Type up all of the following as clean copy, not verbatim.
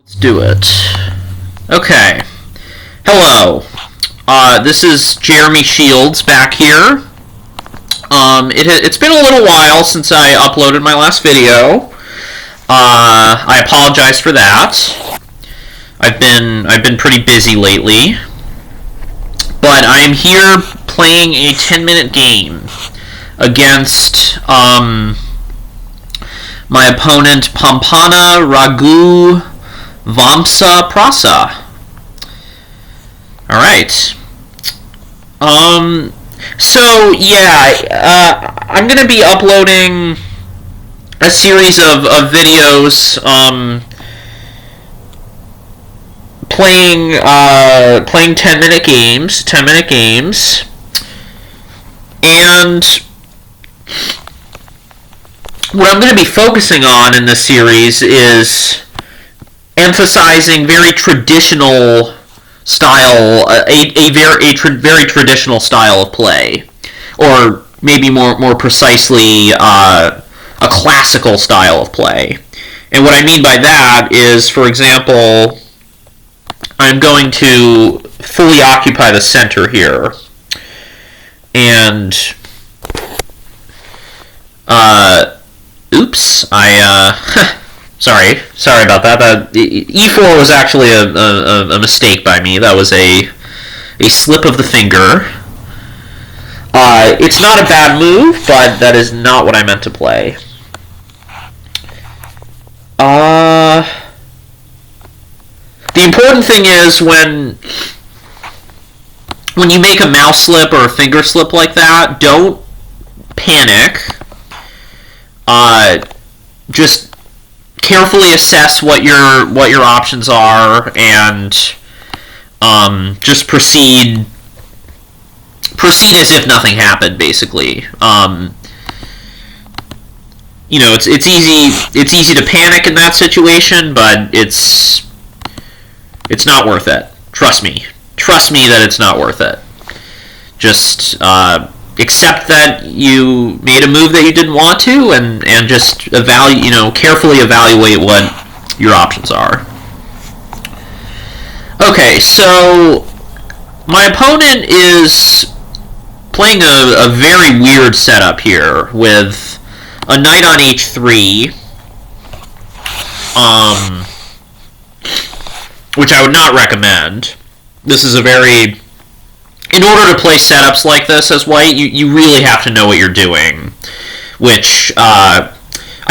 Let's do it. Okay. Hello. This is Jeremy Shields back here. It's been a little while since I uploaded my last video. I apologize for that. I've been pretty busy lately. But I am here playing a 10-minute game against my opponent Pampana Ragu Vamsa Prasa. Alright. So, yeah, I'm going to be uploading a series of videos, playing 10-minute games, and what I'm going to be focusing on in this series is emphasizing very traditional style, very traditional style of play, or maybe more precisely, a classical style of play. And what I mean by that is, for example, I'm going to fully occupy the center here, and oops, sorry about that. E4 was actually a mistake by me. That was a slip of the finger. It's not a bad move, but that is not what I meant to play. The important thing is when you make a mouse slip or a finger slip like that, don't panic. Just carefully assess what your options are, and just proceed as if nothing happened. Basically, it's easy to panic in that situation, but it's not worth it. Trust me that it's not worth it. Just accept that you made a move that you didn't want to, and just carefully evaluate what your options are. Okay, so my opponent is playing a very weird setup here with a knight on h3, which I would not recommend. This is in order to play setups like this as white, you really have to know what you're doing, which I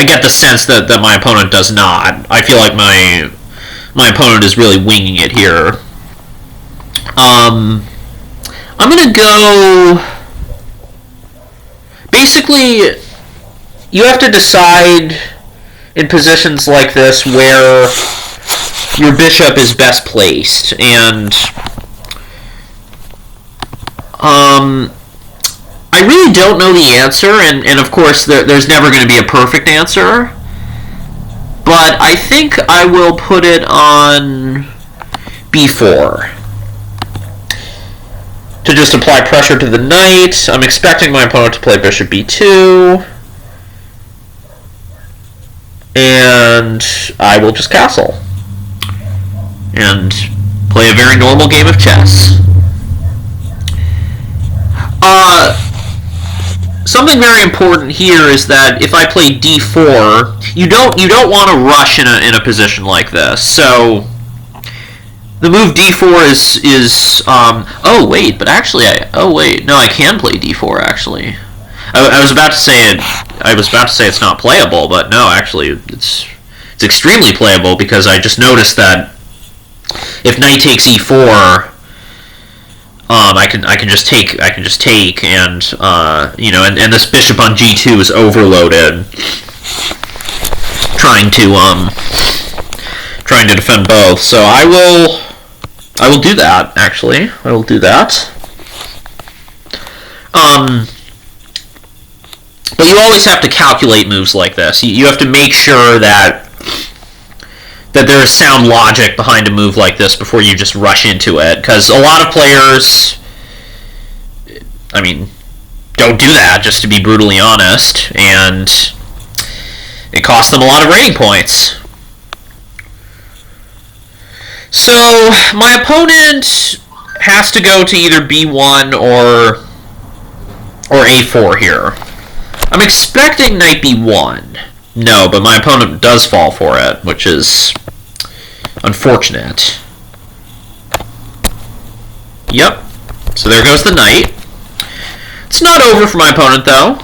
get the sense that my opponent does not. I feel like my opponent is really winging it here. I'm gonna go. Basically, you have to decide in positions like this where your bishop is best placed, and I really don't know the answer, and of course there's never going to be a perfect answer, but I think I will put it on b4 to just apply pressure to the knight. I'm expecting my opponent to play bishop b2, and I will just castle and play a very normal game of chess. Something very important here is that if I play d4, you don't want to rush in a position like this. So the move d4 is oh wait, but actually no, I can play d4 actually. I was about to say it's not playable, but no, actually it's extremely playable, because I just noticed that if knight takes e4, I can just take, and and this bishop on g2 is overloaded, trying to defend both. So I will do that. Actually, I will do that. But you always have to calculate moves like this. You have to make sure that there is sound logic behind a move like this before you just rush into it, because a lot of players, don't do that, just to be brutally honest, and it costs them a lot of rating points. So my opponent has to go to either b1 or a4 here. I'm expecting knight b1. No, but my opponent does fall for it, which is unfortunate. Yep. So there goes the knight. It's not over for my opponent, though.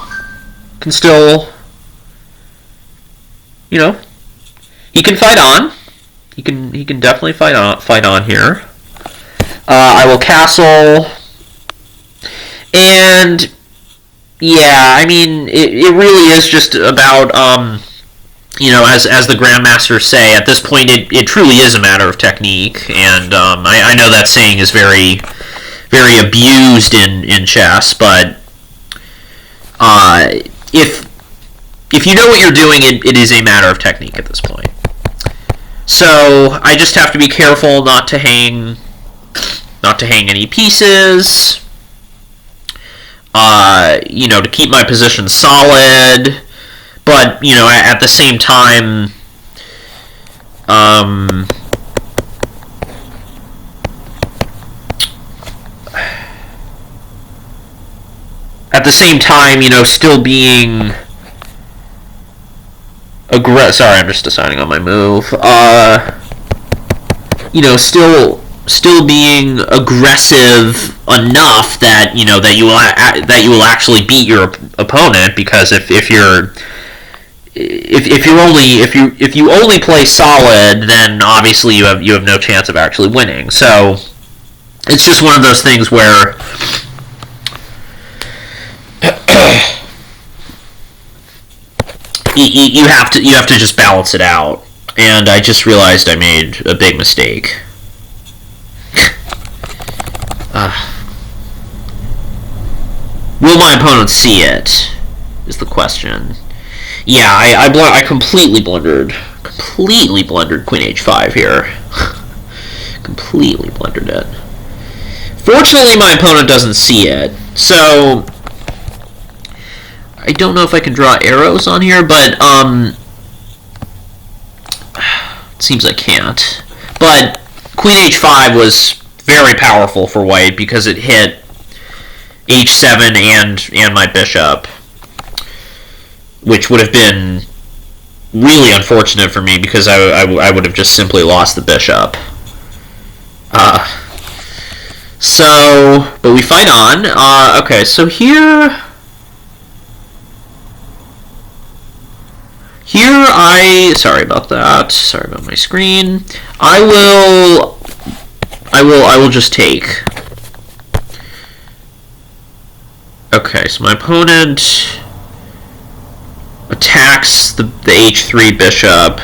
Can still, you know, he can fight on. He can definitely fight on here. I will castle, and yeah, I mean, it really is just about you know, as the grandmasters say, at this point, it truly is a matter of technique, and I know that saying is very abused in chess, but if you know what you're doing, it is a matter of technique at this point. So I just have to be careful not to hang any pieces. You know, to keep my position solid, but you know, at the same time, you know, still being Sorry, I'm just deciding on my move. You know, still being aggressive enough that you know that you will actually beat your opponent, because if you only play solid, then obviously you have no chance of actually winning. So it's just one of those things where you have to just balance it out. And I just realized I made a big mistake. Will my opponent see it? Is the question. Yeah, I completely blundered queen h5 here. Completely blundered it. Fortunately, my opponent doesn't see it, so I don't know if I can draw arrows on here, but it seems I can't. But queen h5 was very powerful for white because it hit h7 and my bishop, which would have been really unfortunate for me because I would have just simply lost the bishop. But we fight on. Okay, so here sorry about that. Sorry about my screen. I will just take. Okay, so my opponent attacks the h3 bishop.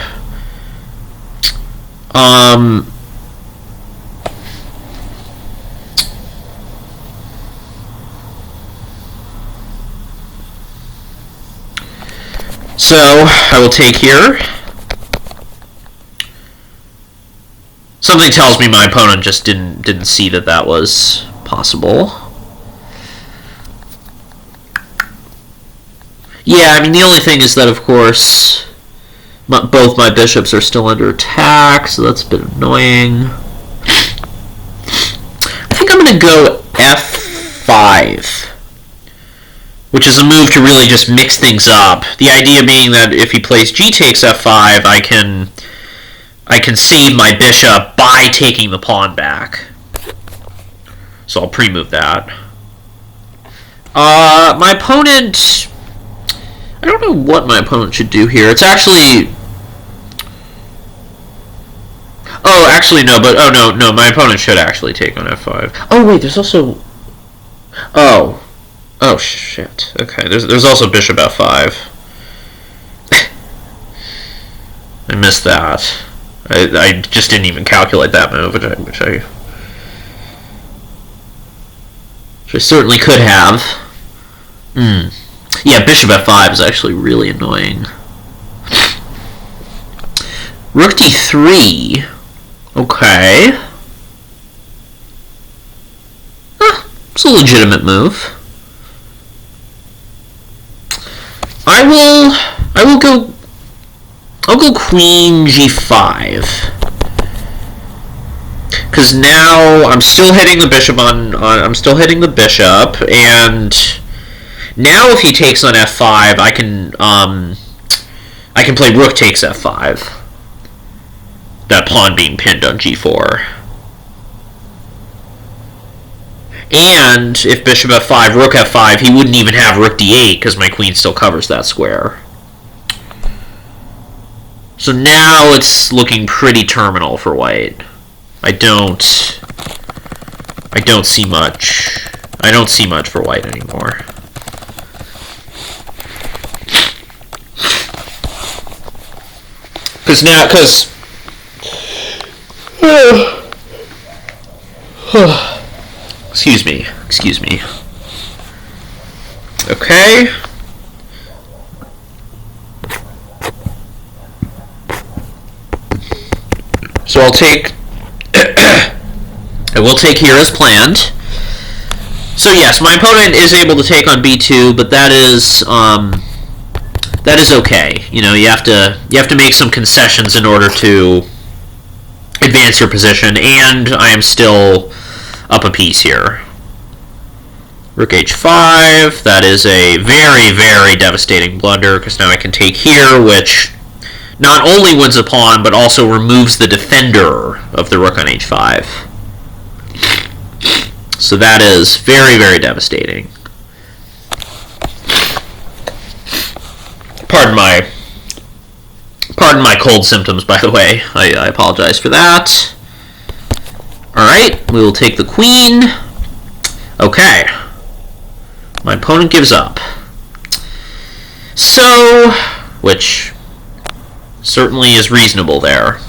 So I will take here. Something tells me my opponent just didn't see that was possible. Yeah, I mean, the only thing is that, of course, both my bishops are still under attack, so that's a bit annoying. I think I'm going to go f5, which is a move to really just mix things up. The idea being that if he plays g takes f5, I can save my bishop by taking the pawn back. So I'll pre-move that. My opponent, I don't know what my opponent should do here. It's actually, oh, actually no, but no, my opponent should actually take on f5. Oh wait, there's also, oh shit. Okay, there's also bishop f5. I missed that. I just didn't even calculate that move, which I certainly could have. Yeah, bishop f5 is actually really annoying. Rook d3. Okay. It's a legitimate move. I'll go queen g5. Because now I'm still hitting the bishop I'm still hitting the bishop, and now if he takes on f5, I can play rook takes f5. That pawn being pinned on g4. And if bishop f5, rook f5, he wouldn't even have rook d8 because my queen still covers that square. So now it's looking pretty terminal for white. I don't see much. I don't see much for white anymore. Because excuse me. Okay. So I'll take I will take here as planned. So yes, my opponent is able to take on b2, but that is okay. You know, you have to make some concessions in order to advance your position, and I am still up a piece here. Rook h5, that is a very, very devastating blunder, because now I can take here, which not only wins a pawn, but also removes the defender of the rook on h5. So that is very, very devastating. Pardon my cold symptoms, by the way. I apologize for that. Alright, we will take the queen. Okay. My opponent gives up. So, which certainly is reasonable there.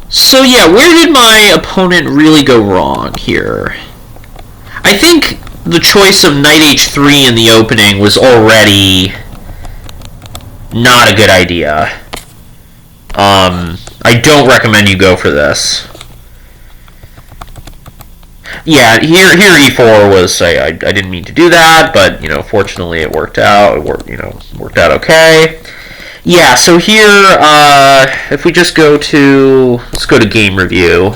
So yeah, where did my opponent really go wrong here? I think the choice of knight h3 in the opening was already not a good idea. I don't recommend you go for this. Yeah, here e4 was I didn't mean to do that, but you know, fortunately it worked out. It worked out okay. Yeah, so here if we just let's go to game review.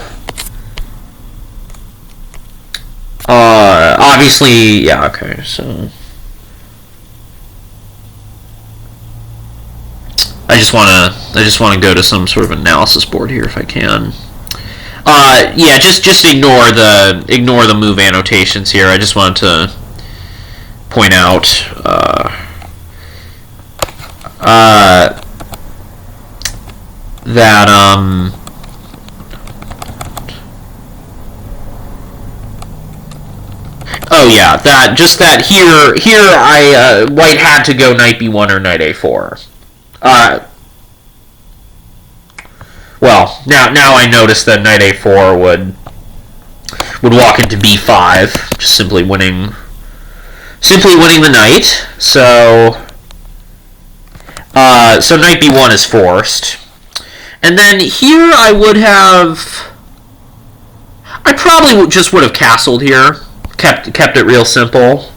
Obviously, yeah, okay, so I just want to go to some sort of analysis board here if I can. Yeah, just ignore the move annotations here. I just wanted to point out that oh yeah, that here white had to go knight b1 or knight a4. Well, now I notice that knight a4 would walk into b5, just simply winning the knight. So knight b1 is forced, and then here I probably just would have castled here, kept it real simple.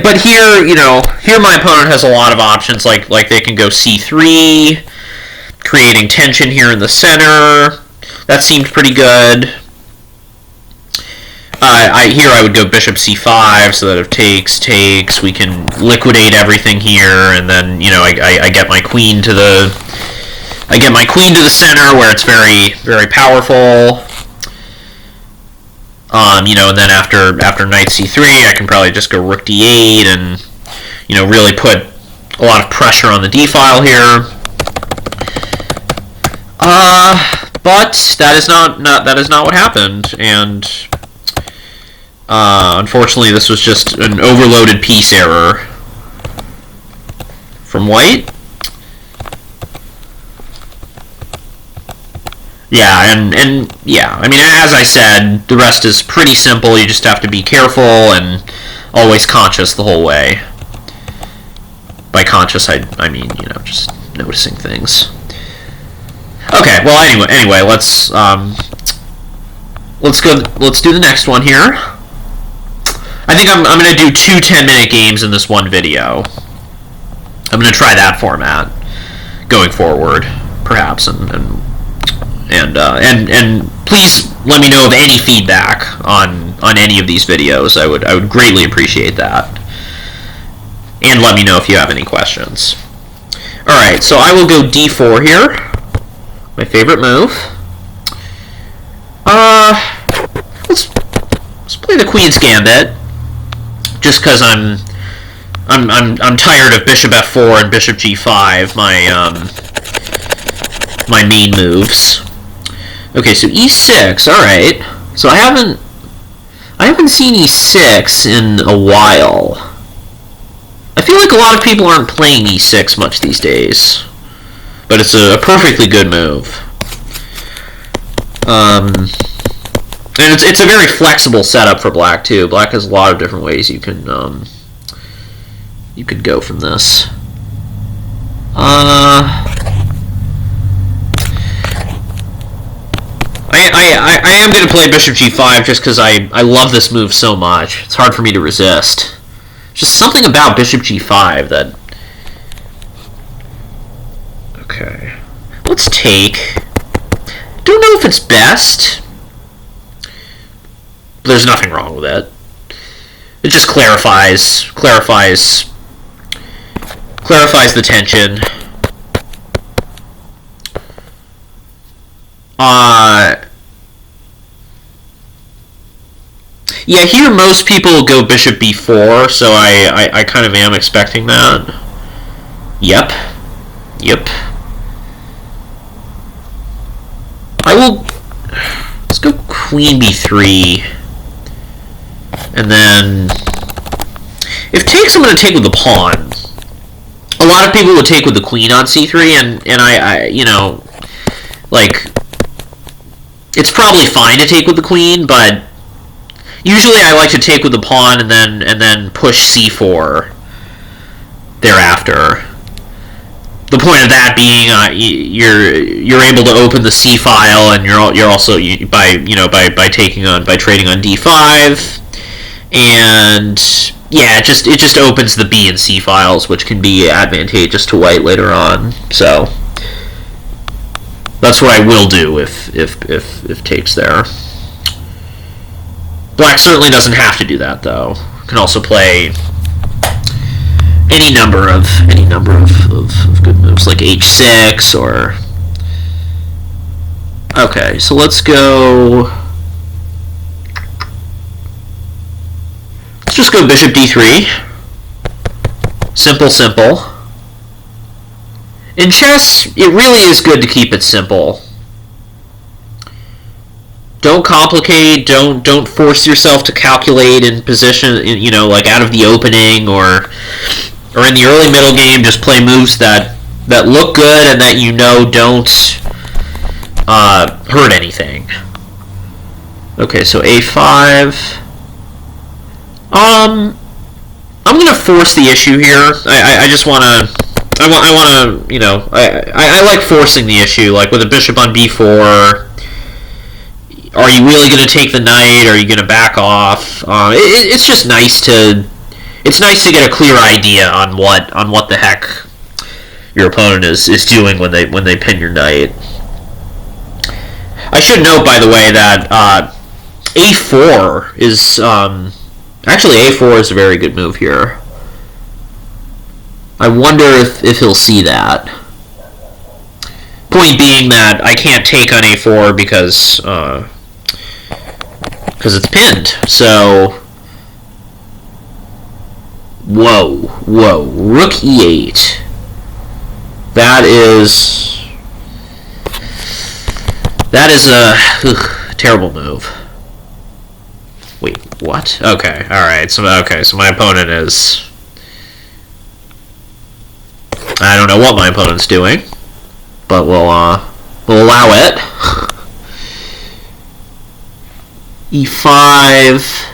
But here, here my opponent has a lot of options, like they can go c3, creating tension here in the center. That seemed pretty good. Here I would go bishop c5, so that if takes, we can liquidate everything here, and then I get my queen to the center where it's very, very powerful. And then after knight c3, I can probably just go rook d8 and really put a lot of pressure on the d file here. But that is not what happened, and unfortunately this was just an overloaded piece error from white. Yeah, and yeah, I mean, as I said, the rest is pretty simple. You just have to be careful and always conscious the whole way. By conscious, I mean, just noticing things. Okay, well, anyway, let's do the next one here. I think I'm gonna do 2 10-minute games in this one video. I'm gonna try that format. going forward, perhaps, and please let me know of any feedback on any of these videos. I would greatly appreciate that. And let me know if you have any questions. Alright, so I will go d4 here. My favorite move. Let's play the Queen's Gambit. Just because I'm tired of bishop f4 and bishop g5, my main moves. Okay, so e6. Alright. So I haven't seen e6 in a while. I feel like a lot of people aren't playing e6 much these days, but it's a perfectly good move. And it's a very flexible setup for black too. Black has a lot of different ways you could go from this. I am going to play bishop g5 just because I love this move so much. It's hard for me to resist. Just something about bishop g5 that... Okay. Let's take... Don't know if it's best. There's nothing wrong with it. It just clarifies the tension. Yeah, here most people go bishop b4, so I kind of am expecting that. Yep. Let's go queen b3. And then, if takes, I'm going to take with the pawn. A lot of people would take with the queen on c3, and I you know, like, it's probably fine to take with the queen, but usually I like to take with the pawn and then push c4 thereafter. The point of that being, you're able to open the c file, and you're also by trading on d5, and yeah, it just opens the b and c files, which can be advantageous to white later on. So that's what I will do if takes there. Black certainly doesn't have to do that though. Can also play any number of good moves like h6 or... Okay, so let's go... Let's just go bishop d3. Simple. In chess, it really is good to keep it simple. Don't complicate, don't force yourself to calculate in position, like out of the opening or in the early middle game. Just play moves that look good and that don't hurt anything. Okay, so a5. I'm gonna force the issue here. I just wanna. I like forcing the issue, like with a bishop on b4. Are you really going to take the knight? Are you going to back off? It's just nice to... It's nice to get a clear idea on what the heck your opponent is doing when they pin your knight. I should note, by the way, that a4 is... actually, a4 is a very good move here. I wonder if he'll see that. Point being that I can't take on a4 because it's pinned. So, whoa, rook e8. That is a terrible move. Wait, what? Okay, all right. So my opponent is... I don't know what my opponent's doing, but we'll allow it. e5.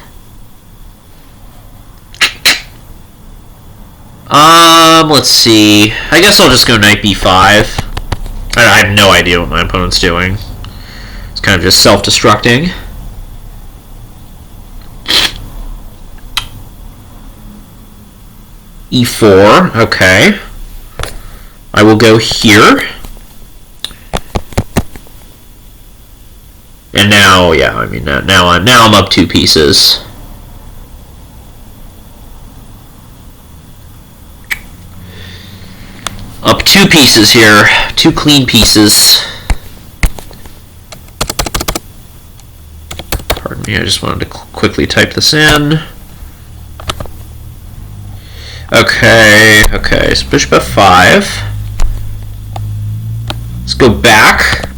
Let's see. I guess I'll just go knight b5. I have no idea what my opponent's doing. It's kind of just self-destructing. e4. Okay. I will go here. And now, yeah, I mean, now I'm up 2 pieces. Up 2 pieces here, 2 clean pieces. Pardon me, I just wanted to quickly type this in. Okay, so bishop f5. Let's go back.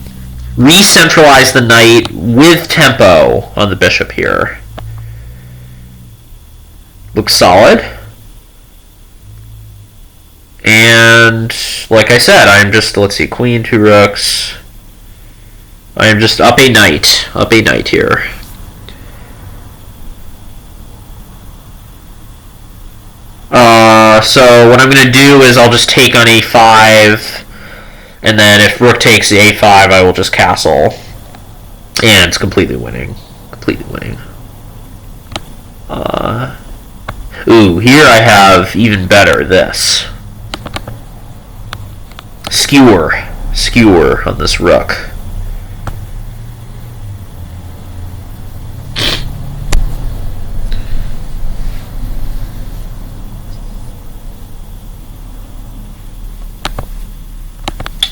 Re-centralize the knight with tempo on the bishop here. Looks solid. And like I said, I'm just, let's see, queen, 2 rooks. I am just up a knight here. So what I'm going to do is I'll just take on a5, and then if rook takes the a5, I will just castle, and it's completely winning. Ooh, here I have even better this. Skewer on this rook.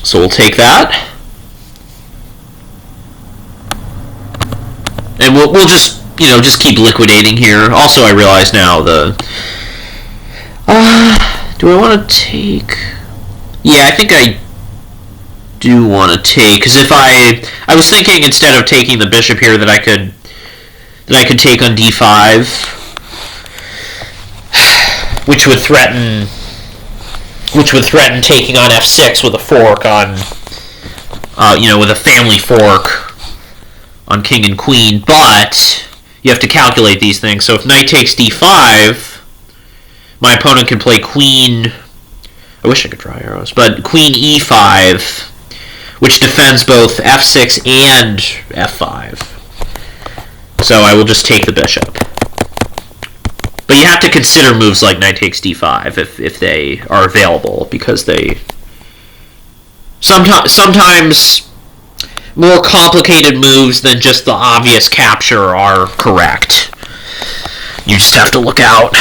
So we'll take that, and we'll just just keep liquidating here. Also, I realize now do I want to take? Yeah, I think I do want to take, because if I was thinking instead of taking the bishop here that I could take on d5, which would threaten taking on f6 with a fork on, with a family fork on king and queen. But you have to calculate these things. So if knight takes d5, my opponent can play queen. I wish I could draw arrows, but queen e5, which defends both f6 and f5. So I will just take the bishop. But you have to consider moves like knight takes d5 if they are available, because they sometimes more complicated moves than just the obvious capture are correct. You just have to look out.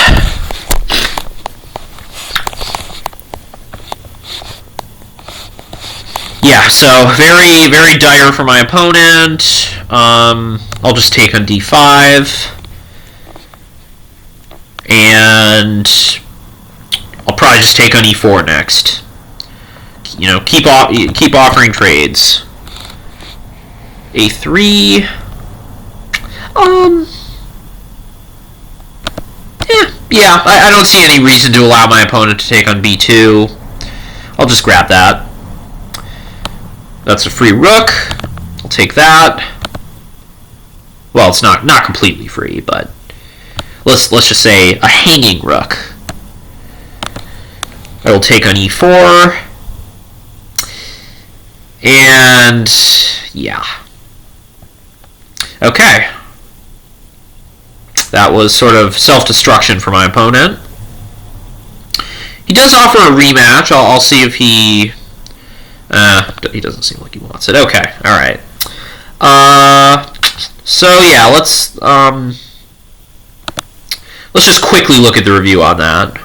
Yeah, so very, very dire for my opponent. I'll just take on d5. And I'll probably just take on e4 next. Keep offering trades. a3. Yeah, I don't see any reason to allow my opponent to take on b2. I'll just grab that. That's a free rook. I'll take that. Well, it's not completely free, but let's just say a hanging rook. I will take on e4. And yeah. Okay. That was sort of self-destruction for my opponent. He does offer a rematch. I'll see if he doesn't seem like he wants it. Okay, all right. So yeah, let's just quickly look at the review on that.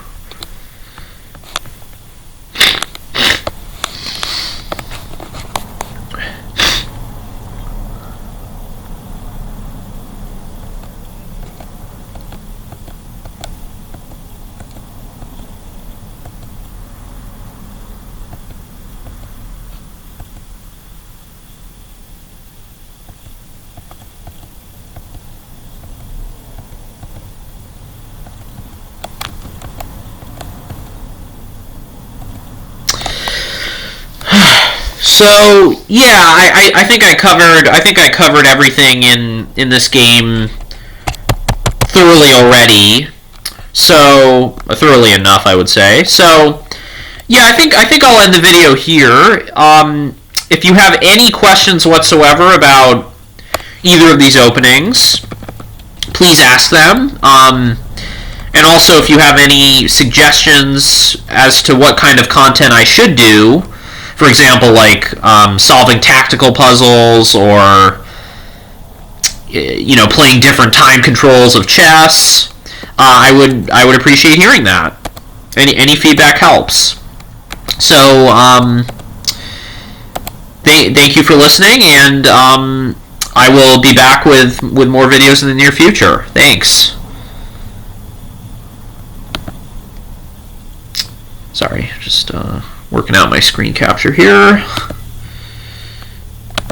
So yeah, I think I covered everything in this game thoroughly already. So thoroughly enough, I would say. So yeah, I think I'll end the video here. If you have any questions whatsoever about either of these openings, please ask them. And also, if you have any suggestions as to what kind of content I should do, for example, like solving tactical puzzles or playing different time controls of chess, I would appreciate hearing that. Any feedback helps. So thank you for listening, and I will be back with more videos in the near future. Thanks. Sorry, just working out my screen capture here.